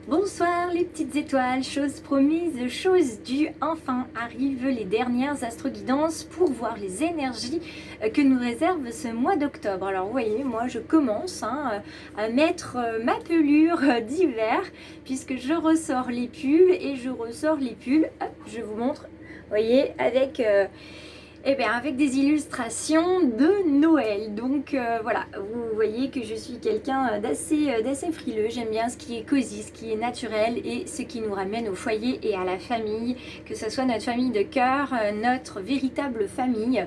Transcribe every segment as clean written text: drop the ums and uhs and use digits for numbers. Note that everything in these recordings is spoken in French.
Bonsoir les petites étoiles, chose promise, chose due, enfin arrivent les dernières astroguidances pour voir les énergies que nous réserve ce mois d'octobre. Alors vous voyez, moi je commence à mettre ma pelure d'hiver puisque je ressors les pulls et je ressors les pulls, hop, je vous montre, vous voyez, avec des illustrations de Noël. Donc voilà, vous voyez que je suis quelqu'un d'assez frileux. J'aime bien ce qui est cosy, ce qui est naturel et ce qui nous ramène au foyer et à la famille, que ce soit notre famille de cœur, notre véritable famille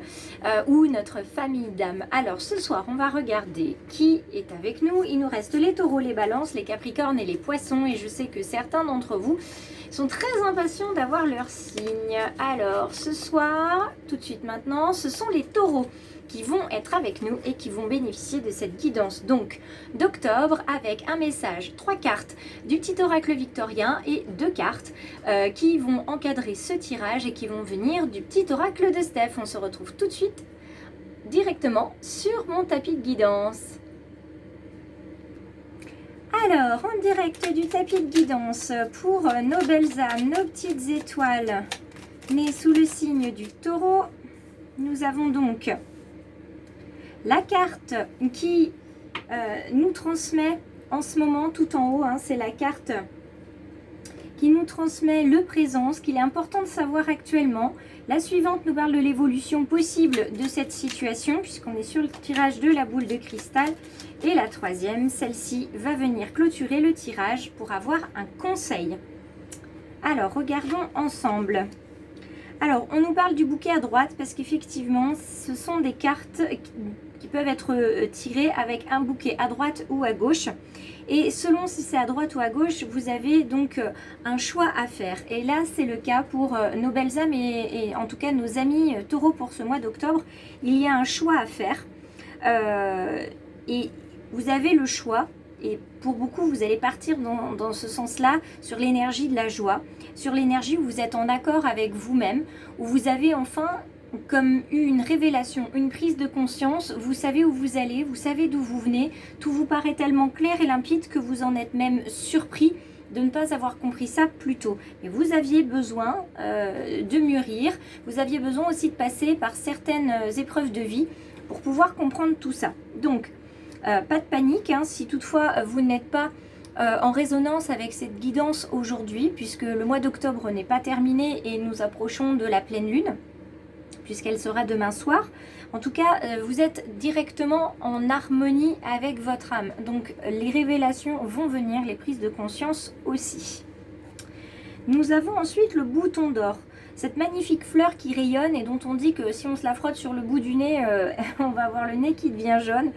ou notre famille d'âme. Alors ce soir, on va regarder qui est avec nous. Il nous reste les taureaux, les balances, les capricornes et les poissons. Et je sais que certains d'entre vous sont très impatients d'avoir leur signe. Alors ce soir, tout de suite maintenant, ce sont les taureaux qui vont être avec nous et qui vont bénéficier de cette guidance donc d'octobre avec un message, 3 cartes du petit oracle victorien et 2 cartes qui vont encadrer ce tirage et qui vont venir du petit oracle de Steph. On se retrouve tout de suite directement sur mon tapis de guidance. Alors, en direct du tapis de guidance pour nos belles âmes, nos petites étoiles nées sous le signe du taureau, nous avons donc la carte qui nous transmet en ce moment tout en haut, c'est la carte qui nous transmet le présent, ce qu'il est important de savoir actuellement. La suivante nous parle de l'évolution possible de cette situation, puisqu'on est sur le tirage de la boule de cristal. Et la troisième, celle-ci, va venir clôturer le tirage pour avoir un conseil. Alors, regardons ensemble. Alors, on nous parle du bouquet à droite, parce qu'effectivement, ce sont des cartes qui peuvent être tirées avec un bouquet à droite ou à gauche. Et selon si c'est à droite ou à gauche, vous avez donc un choix à faire. Et là, c'est le cas pour nos belles âmes et en tout cas nos amis taureaux pour ce mois d'octobre. Il y a un choix à faire. Et vous avez le choix. Et pour beaucoup, vous allez partir dans ce sens-là, sur l'énergie de la joie, sur l'énergie où vous êtes en accord avec vous-même, où vous avez enfin comme eu une révélation, une prise de conscience, vous savez où vous allez, vous savez d'où vous venez, tout vous paraît tellement clair et limpide que vous en êtes même surpris de ne pas avoir compris ça plus tôt. Mais vous aviez besoin de mûrir, vous aviez besoin aussi de passer par certaines épreuves de vie pour pouvoir comprendre tout ça. Donc, pas de panique, si toutefois vous n'êtes pas en résonance avec cette guidance aujourd'hui, puisque le mois d'octobre n'est pas terminé et nous approchons de la pleine lune, puisqu'elle sera demain soir. En tout cas, vous êtes directement en harmonie avec votre âme. Donc, les révélations vont venir, les prises de conscience aussi. Nous avons ensuite le bouton d'or. Cette magnifique fleur qui rayonne et dont on dit que si on se la frotte sur le bout du nez, on va avoir le nez qui devient jaune.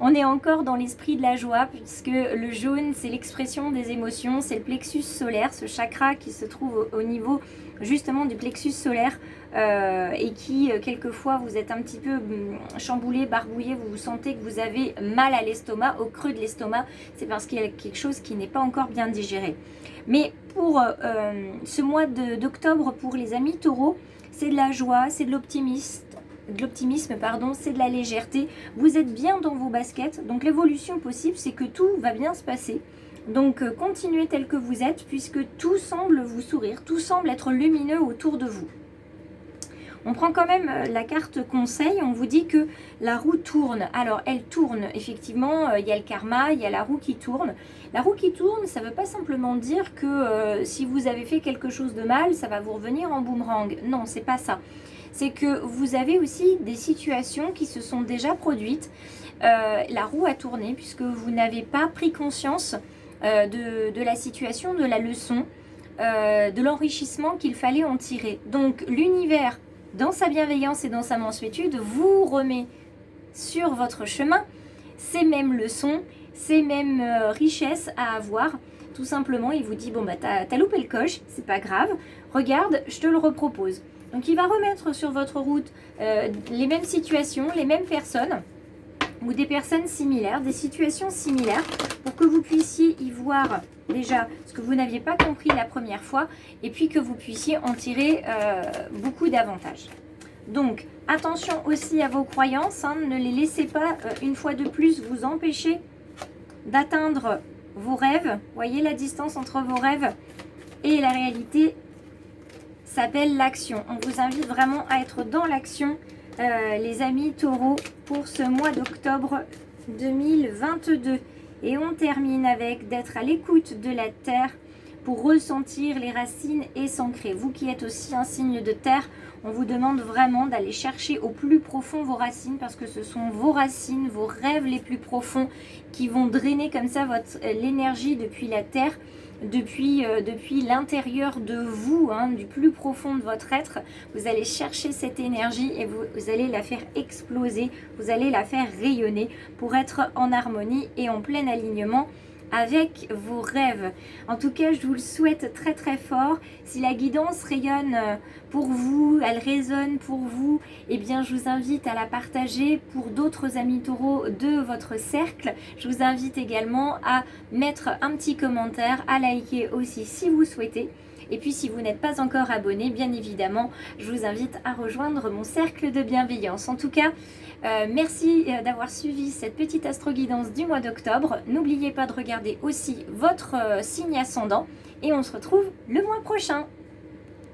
On est encore dans l'esprit de la joie puisque le jaune, c'est l'expression des émotions, c'est le plexus solaire, ce chakra qui se trouve au niveau justement du plexus solaire et qui, quelquefois, vous êtes un petit peu chamboulé, barbouillé, vous sentez que vous avez mal à l'estomac, au creux de l'estomac, c'est parce qu'il y a quelque chose qui n'est pas encore bien digéré. Mais pour ce mois d'octobre, pour les amis taureaux, c'est de la joie, c'est de l'optimisme, c'est de la légèreté. Vous êtes bien dans vos baskets. Donc l'évolution possible, c'est que tout va bien se passer. Donc continuez tel que vous êtes puisque tout semble vous sourire, tout semble être lumineux autour de vous. On prend quand même la carte conseil, on vous dit que la roue tourne. Alors elle tourne, effectivement, il y a le karma, il y a la roue qui tourne. La roue qui tourne, ça ne veut pas simplement dire que si vous avez fait quelque chose de mal, ça va vous revenir en boomerang. Non, c'est pas ça. C'est que vous avez aussi des situations qui se sont déjà produites. La roue a tourné puisque vous n'avez pas pris conscience de la situation, de la leçon, de l'enrichissement qu'il fallait en tirer. Donc l'univers, dans sa bienveillance et dans sa mansuétude, vous remet sur votre chemin ces mêmes leçons, ces mêmes richesses à avoir. Tout simplement, il vous dit, bon bah t'as loupé le coche, c'est pas grave, regarde, je te le repropose. Donc il va remettre sur votre route les mêmes situations, les mêmes personnes ou des personnes similaires, des situations similaires pour que vous puissiez y voir déjà ce que vous n'aviez pas compris la première fois et puis que vous puissiez en tirer beaucoup d'avantages. Donc attention aussi à vos croyances, ne les laissez pas une fois de plus vous empêcher d'atteindre vos rêves. Voyez la distance entre vos rêves et la réalité s'appelle l'action. On vous invite vraiment à être dans l'action, les amis taureaux, pour ce mois d'octobre 2022. Et on termine avec d'être à l'écoute de la terre pour ressentir les racines et s'ancrer. Vous qui êtes aussi un signe de terre, on vous demande vraiment d'aller chercher au plus profond vos racines, parce que ce sont vos racines, vos rêves les plus profonds qui vont drainer comme ça l'énergie depuis la terre, depuis l'intérieur de vous, hein, du plus profond de votre être. Vous allez chercher cette énergie et vous allez la faire exploser, vous allez la faire rayonner pour être en harmonie et en plein alignement avec vos rêves. En tout cas, je vous le souhaite très très fort. Si la guidance rayonne pour vous, elle résonne pour vous, eh bien je vous invite à la partager pour d'autres amis taureaux de votre cercle. Je vous invite également à mettre un petit commentaire, à liker aussi si vous souhaitez. Et puis si vous n'êtes pas encore abonné, bien évidemment, je vous invite à rejoindre mon cercle de bienveillance. En tout cas, merci d'avoir suivi cette petite astro-guidance du mois d'octobre. N'oubliez pas de regarder aussi votre signe ascendant et on se retrouve le mois prochain.